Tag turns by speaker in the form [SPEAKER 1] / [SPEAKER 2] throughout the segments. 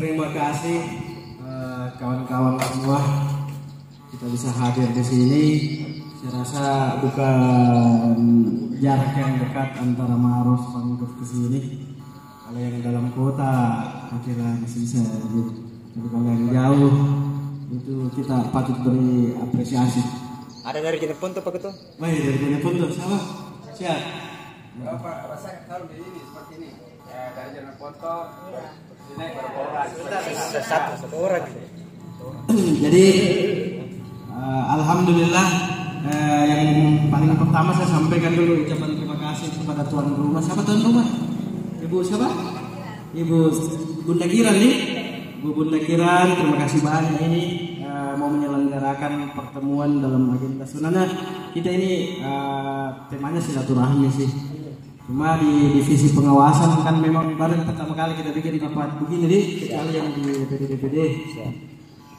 [SPEAKER 1] terima kasih kawan-kawan semua, kita bisa hadir di sini. Saya rasa bukan jarak yang dekat antara Maros Pangkep ke sini. Kalau yang dalam kota akhirnya masih bisa, tapi kalau yang jauh itu kita patut beri apresiasi.
[SPEAKER 2] Ada dari Jeneponto Pak Ketua?
[SPEAKER 1] Baik, dari Jeneponto sama siap.
[SPEAKER 3] Berapa rasanya kalau di ini seperti ini? Ya, dari Jeneponto naik berapa orang?
[SPEAKER 2] Satu orang.
[SPEAKER 1] Jadi alhamdulillah, yang paling pertama saya sampaikan dulu ucapan terima kasih kepada tuan rumah. Siapa tuan rumah? Ibu siapa? Ibu Bunda Kiran nih. Bu Bunda Kiran, terima kasih banyak ini mau menyelenggarakan pertemuan dalam agenda. Sebenarnya kita ini temanya silaturahmi sih. Cuma di divisi pengawasan kan memang baru pertama kali kita bikin rapat begini nih, kecuali yang di DPD.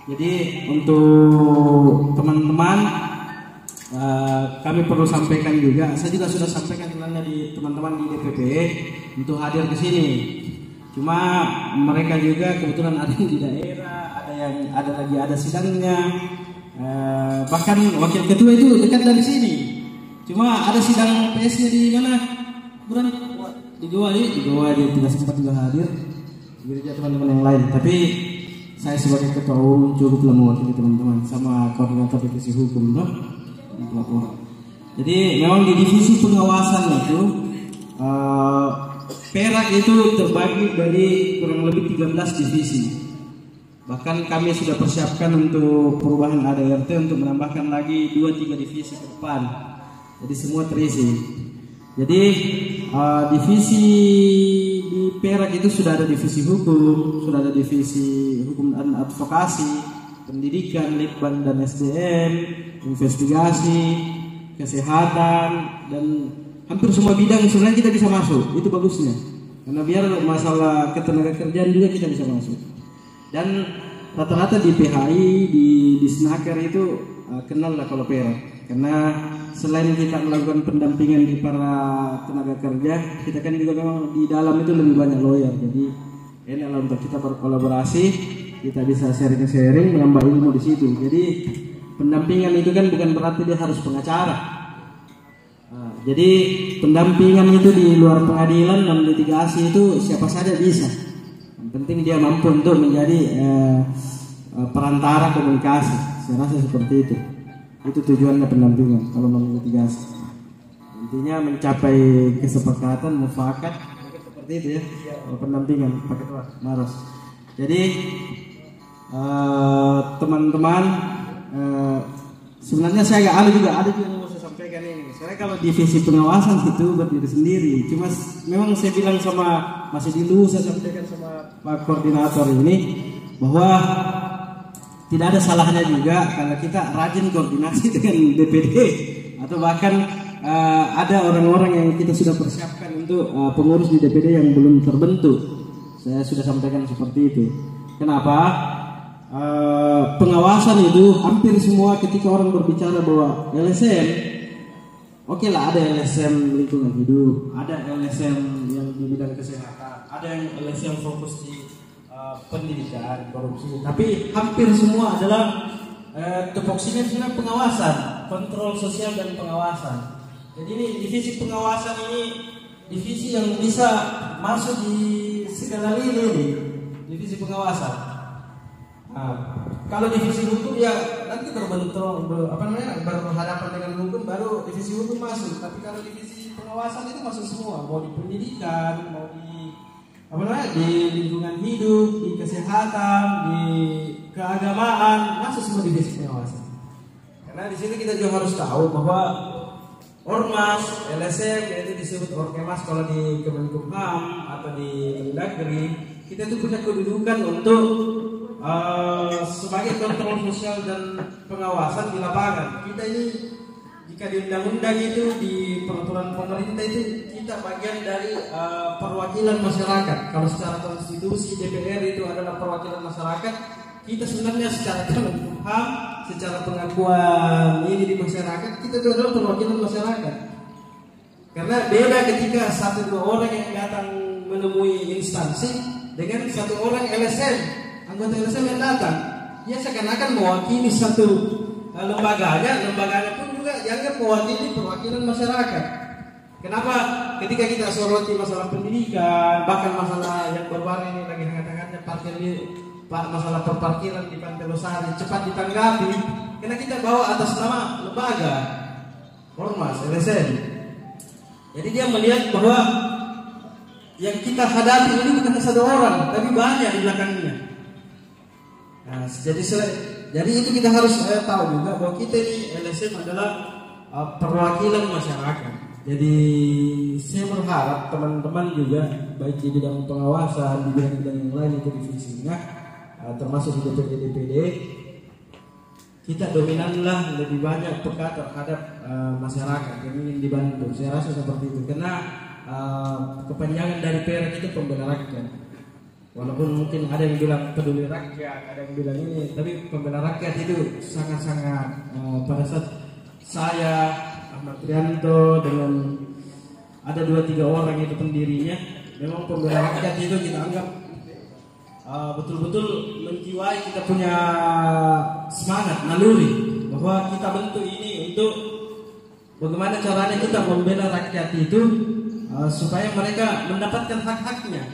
[SPEAKER 1] Jadi untuk teman-teman kami perlu sampaikan juga. Saya juga sudah sampaikan sebenarnya di teman-teman di DPP untuk hadir ke sini. Cuma mereka juga kebetulan ada yang di daerah, ada sidangnya. Bahkan wakil ketua itu dekat dari sini. Cuma ada sidang PS-nya di mana? Bukan di Goa dia tidak sempat juga hadir. Begitu teman-teman yang lain. Tapi saya sebagai ketua umum cukuplah mewakili teman-teman sama koordinator divisi hukum, no? Jadi memang di divisi pengawasan itu Perak itu terbagi dari kurang lebih 13 divisi. Bahkan kami sudah persiapkan untuk perubahan ADRT untuk menambahkan lagi 2-3 divisi ke depan. Jadi semua terisi. Jadi divisi di Perak itu sudah ada divisi hukum, sudah ada divisi hukum dan advokasi, pendidikan, litbang dan SDM, investigasi, kesehatan, dan hampir semua bidang sebenarnya kita bisa masuk. Itu bagusnya, karena biar masalah ketenagakerjaan juga kita bisa masuk. Dan rata-rata di PHI, di Snaker itu kenal lah kalau Perak, karena selain kita melakukan pendampingan di para tenaga kerja, kita kan juga memang di dalam itu lebih banyak lawyer. Jadi ini adalah untuk kita berkolaborasi, kita bisa sharing menambah ilmu di situ. Jadi pendampingan itu kan bukan berarti dia harus pengacara. Jadi pendampingan itu di luar pengadilan dan litigasi itu siapa saja bisa. Yang penting dia mampu untuk menjadi perantara komunikasi. Saya rasa seperti itu. Itu tujuannya pendampingan kalau melitigasi. Intinya mencapai kesepakatan, mufakat, seperti itu ya. Pendampingan pakai Ketua Maros. Jadi teman-teman, sebenarnya saya ada juga yang mau saya sampaikan ini. Saya kalau divisi pengawasan itu berdiri sendiri. Cuma memang saya bilang masih dulu saya sampaikan sama Pak Koordinator ini bahwa tidak ada salahnya juga kalau kita rajin koordinasi dengan DPD atau bahkan ada orang-orang yang kita sudah persiapkan untuk pengurus di DPD yang belum terbentuk. Saya sudah sampaikan seperti itu. Kenapa? Pengawasan itu hampir semua ketika orang berbicara bahwa LSM, oke lah, ada LSM lingkungan hidup, ada LSM yang di bidang kesehatan, ada yang LSM fokus di pendidikan, korupsi, tapi hampir semua adalah tupoksinya sebenarnya pengawasan, kontrol sosial dan pengawasan. Jadi ini divisi pengawasan ini divisi yang bisa masuk di segala lini, divisi pengawasan. Kalau divisi hukum ya nanti berhadapan dengan hukum baru divisi hukum masuk. Tapi kalau divisi pengawasan itu masuk semua, mau di pendidikan, mau di di lingkungan hidup, di kesehatan, di keagamaan, masuk semua divisi pengawasan. Karena di sini kita juga harus tahu bahwa Ormas, LSM, itu disebut Orkemas kalau di Kemenkumham atau di Mendagri, kita itu punya kedudukan untuk sebagai kontrol sosial dan pengawasan di lapangan. Kita ini jika di undang-undang itu, di peraturan pemerintah itu, kita bagian dari perwakilan masyarakat. Kalau secara konstitusi DPR itu adalah perwakilan masyarakat, kita sebenarnya secara Kemenkumham, secara pengakuan ini di masyarakat, kita itu adalah perwakilan masyarakat. Karena beda ketika 1-2 orang yang datang menemui instansi, dengan satu orang LSM, anggota LSM yang datang, dia seakan-akan mewakili satu lembaganya pun juga dianggap mewakili perwakilan masyarakat. Kenapa? Ketika kita soroti masalah pendidikan, bahkan masalah yang baru-baru ini lagi hangat-hangatnya masalah perparkiran di Pantai Losari cepat ditanggapi, karena kita bawa atas nama lembaga Ormas LSM. Jadi dia melihat bahwa yang kita hadapi ini bukan satu orang, tapi banyak di belakangnya. Nah, jadi itu kita harus tahu juga bahwa kita ini LSM adalah perwakilan masyarakat. Jadi saya berharap teman-teman juga baik di bidang pengawasan, di bidang-bidang yang lain itu divisinya, termasuk di DPD, kita dominanlah lebih banyak peka terhadap masyarakat yang ingin dibantu. Saya rasa seperti itu, karena kepanjangan dari PEREK itu pembela rakyat. Walaupun mungkin ada yang bilang peduli rakyat, ada yang bilang ini, tapi pembela rakyat itu sangat-sangat pada saat saya Ahmad Trianto dengan ada 2-3 orang itu pendirinya, memang pembela rakyat itu kita anggap betul-betul menjiwai kita punya semangat naluri bahwa kita bentuk ini untuk bagaimana caranya kita membela rakyat itu supaya mereka mendapatkan hak-haknya.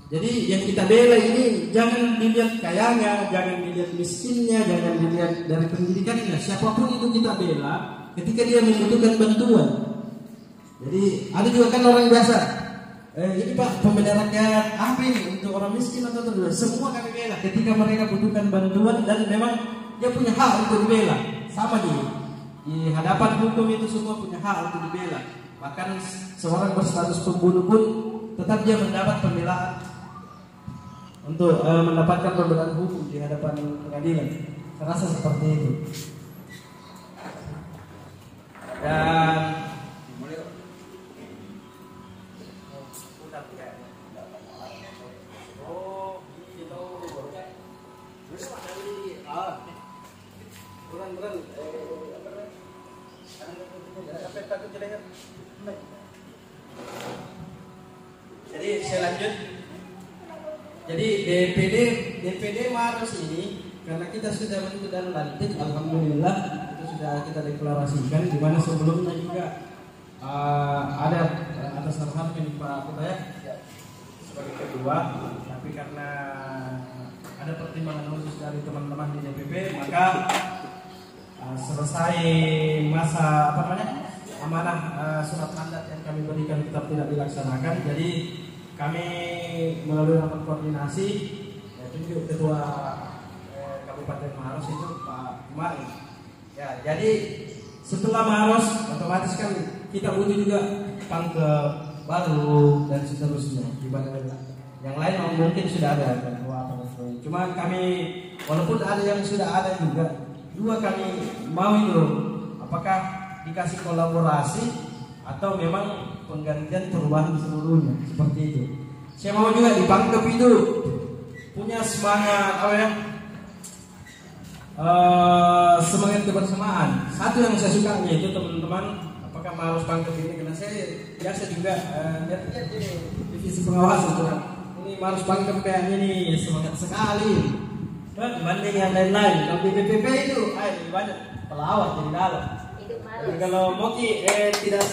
[SPEAKER 1] Jadi yang kita bela ini jangan dilihat kayanya, jangan dilihat miskinnya, jangan dilihat dari pendidikannya. Siapapun itu kita bela ketika dia membutuhkan bantuan. Jadi ada juga kan orang biasa, ini Pak pembela rakyat apa ini untuk orang miskin atau terus semua kami bela ketika mereka butuhkan bantuan dan memang dia punya hak untuk dibela. Sama di hadapan hukum itu semua punya hak untuk dibela. Bahkan seorang berstatus pembunuh pun tetap dia mendapat pembelaan untuk mendapatkan pembelaan hukum di hadapan pengadilan. Saya rasa seperti itu. Dan jadi saya lanjut. Jadi DPD Maros ini karena kita sudah bentuk dan lantik, alhamdulillah itu sudah kita deklarasikan, di mana sebelumnya juga ada atas nama Pak Kutaya sebagai ketua, tapi karena ada pertimbangan khusus dari teman-teman di DPP, maka selesai masa amanah surat mandat yang kami berikan tetap tidak dilaksanakan. Jadi kami melalui rapat koordinasi tunjuk ketua Kabupaten Maros itu Pak Umar. Ya, jadi setelah Maros otomatis kan kita butuh juga pangkep baru dan seterusnya di Bandung. Yang lain mungkin sudah ada ketua apa. Cuma kami walaupun ada yang sudah ada juga, dua kami mau itu apakah dikasih kolaborasi atau memang penggantian perubahan seluruhnya seperti itu. Saya mau juga di Pangkep itu punya semangat semangat kebersamaan. Satu yang saya suka yaitu teman-teman apakah Maros Pangkep ini, karena saya biasa juga lihat ini divisi pengawasan tuh. Ini Maros Pangkep kayaknya ini semangat sekali. Dibanding yang lain-lain. Kalau di BPP itu lebih banyak pelawat di dalam. Jadi kalau Moki tidak.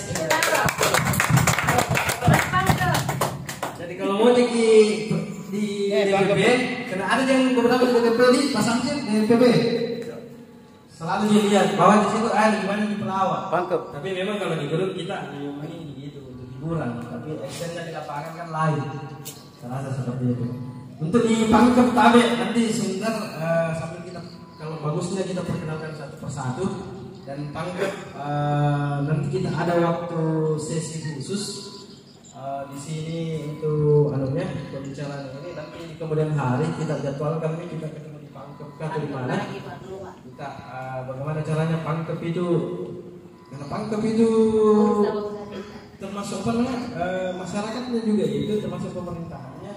[SPEAKER 1] Jadi kalau Moki di DPP, karena ada yang beberapa di DPP di pasangnya di DPP. Selalu dilihat bahwa di situ gimana di pelawat. Pangkep. Tapi memang kalau di grup kita ini gitu untuk hiburan, tapi actionnya di lapangan kan lain. Saya rasa seperti itu. Untuk di Pangkep Tabe nanti sebentar sambil kita kalau bagusnya kita perkenalkan satu persatu. Dan Pangkep nanti kita ada waktu sesi khusus di sini untuk pembicaraan ini. Nanti di kemudian hari kita jadwalkan ini kita ketemu di Pangkep atau di mana kita bagaimana caranya Pangkep itu, karena Pangkep itu termasuk masyarakatnya juga itu termasuk pemerintahannya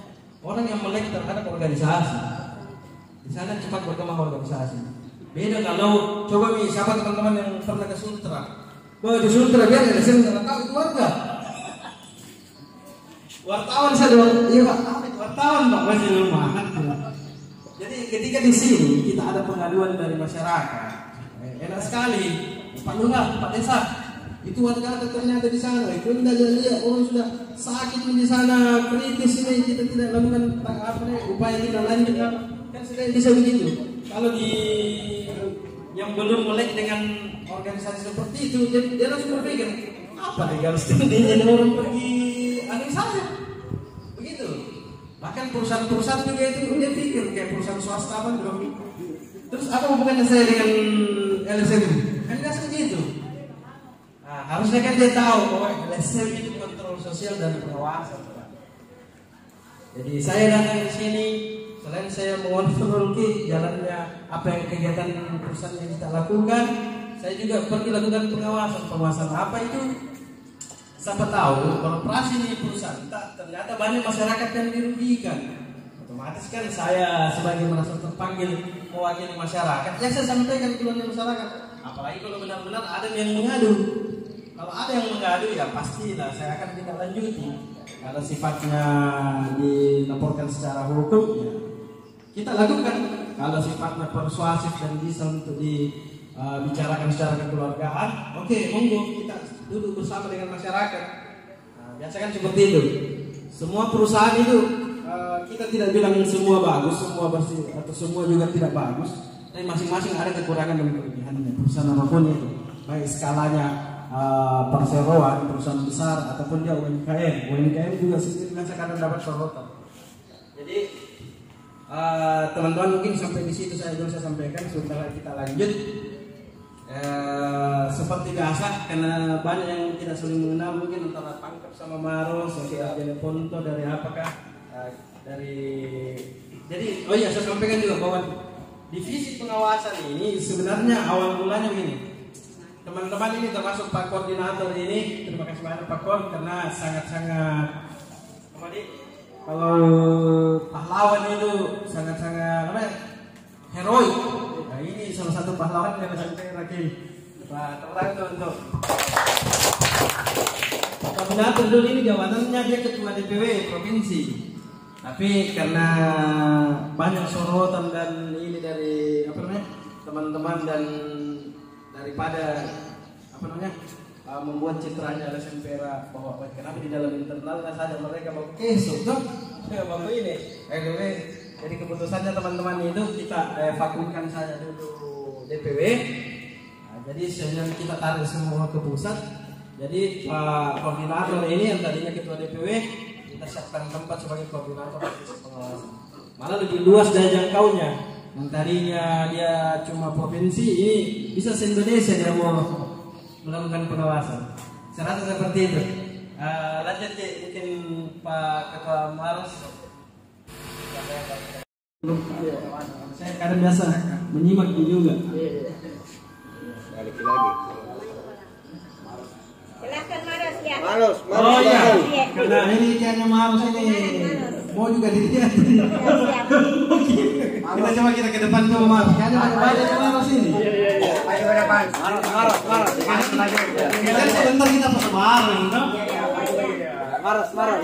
[SPEAKER 1] orang yang melek terhadap organisasi. Di sana cepat berkembang organisasi. Beda kalau coba siapa teman-teman yang pernah ke Sultra. Bahwa di Sultra biar ada sini nggak tahu itu warga. Wartawan saya doang. Iya Pak, itu wartawan. tahun Pak masih rumah. Jadi ketika di sini kita ada pengaduan dari masyarakat, enak sekali. Pak Lurah, Pak Desa, itu warga ternyata di sana. Itu tidak lihat orang sudah sakit di sana, kritis ini kita tidak lakukan upaya kita lanjut kan sudah bisa begitu. Kalau di yang belum melek dengan organisasi seperti itu, dia langsung berpikir apa nih harus jadi orang pergi aneh saja, begitu. Bahkan perusahaan-perusahaan juga itu dia pikir kayak perusahaan swasta apa dong. Terus apa hubungannya saya dengan LSM? Kan tidak segitu. Nah, harusnya kan dia tahu bahwa LSM itu kontrol sosial dan pengawasan. Jadi saya datang ke sini selain saya mengontrol jalannya apa yang kegiatan perusahaan yang kita lakukan, saya juga pergi lakukan pengawasan apa itu. Siapa tahu korporasi ini perusahaan ternyata banyak masyarakat yang dirugikan. Otomatis kan saya sebagai merasa terpanggil mewakili masyarakat, ya saya sampaikan keluhan masyarakat. Apalagi kalau benar-benar ada yang mengadu. Kalau ada yang mengadu ya pastilah saya akan tindak lanjuti. Kalau sifatnya dilaporkan secara hukum ya kita lakukan. Kalau sifatnya persuasif dan bisa untuk dibicarakan secara kekeluargaan, oke, monggo kita duduk bersama dengan masyarakat. Nah, biasa kan seperti itu. Semua perusahaan itu kita tidak bilang semua bagus, semua bersih, atau semua juga tidak bagus. Tapi masing-masing ada kekurangan dan kelebihannya. Perusahaan apapun itu, baik skalanya perseroan, perusahaan besar ataupun dia UMKM. UMKM juga sendiri kan kadang dapat sorotan. Jadi teman-teman mungkin sampai di situ saya sampaikan. Sebentar kita lanjut. Seperti biasa karena banyak yang tidak saling mengenal mungkin antara Pangkep sama Maros, dari Ponto, dari apakah jadi oh iya saya sampaikan juga bahwa divisi pengawasan ini sebenarnya awal mulanya begini. Teman-teman ini termasuk Pak Koordinator ini, terima kasih banyak Pak Kor karena sangat-sangat kalau pahlawan itu sangat-sangat heroik. Nah, ini salah satu pahlawan yang sampai Rakil. Pak, terang untuk Koordinator dulu ini jabatannya dia ketua DPW provinsi. Tapi karena banyak sorotan dan ini dari teman-teman dan daripada membuat citranya LSM Perak bahwa kenapa di dalam internalnya saja mereka mau kesuk tuh bapak ini jadi keputusannya teman-teman itu kita vakumkan saja dulu DPW. Nah, jadi sebelum kita tarik semua ke pusat, jadi Pak Koordinator ini yang tadinya ketua DPW kita siapkan tempat sebagai koordinator pengawasan. Malah lebih luas dari jangkaunya. Yang tadinya dia cuma provinsi, ini bisa se-Indonesia dia mau melakukan pengawasan. Saya rasa seperti itu. Lanjut mungkin Pak Ketua Maros. Saya kadang biasa menyimak juga.
[SPEAKER 2] Balik lagi.
[SPEAKER 4] Silahkan Maros ya.
[SPEAKER 2] Maros.
[SPEAKER 1] Oh iya. Karena ini hanya Maros ini. Mau juga dilihat. Kita coba kita ke depan tuh Maros. Kayaknya banyak Maros ini.
[SPEAKER 2] Ayo ke depan. Maros.
[SPEAKER 1] Kita sebentar kita foto bareng, no?
[SPEAKER 2] Maros. Maros.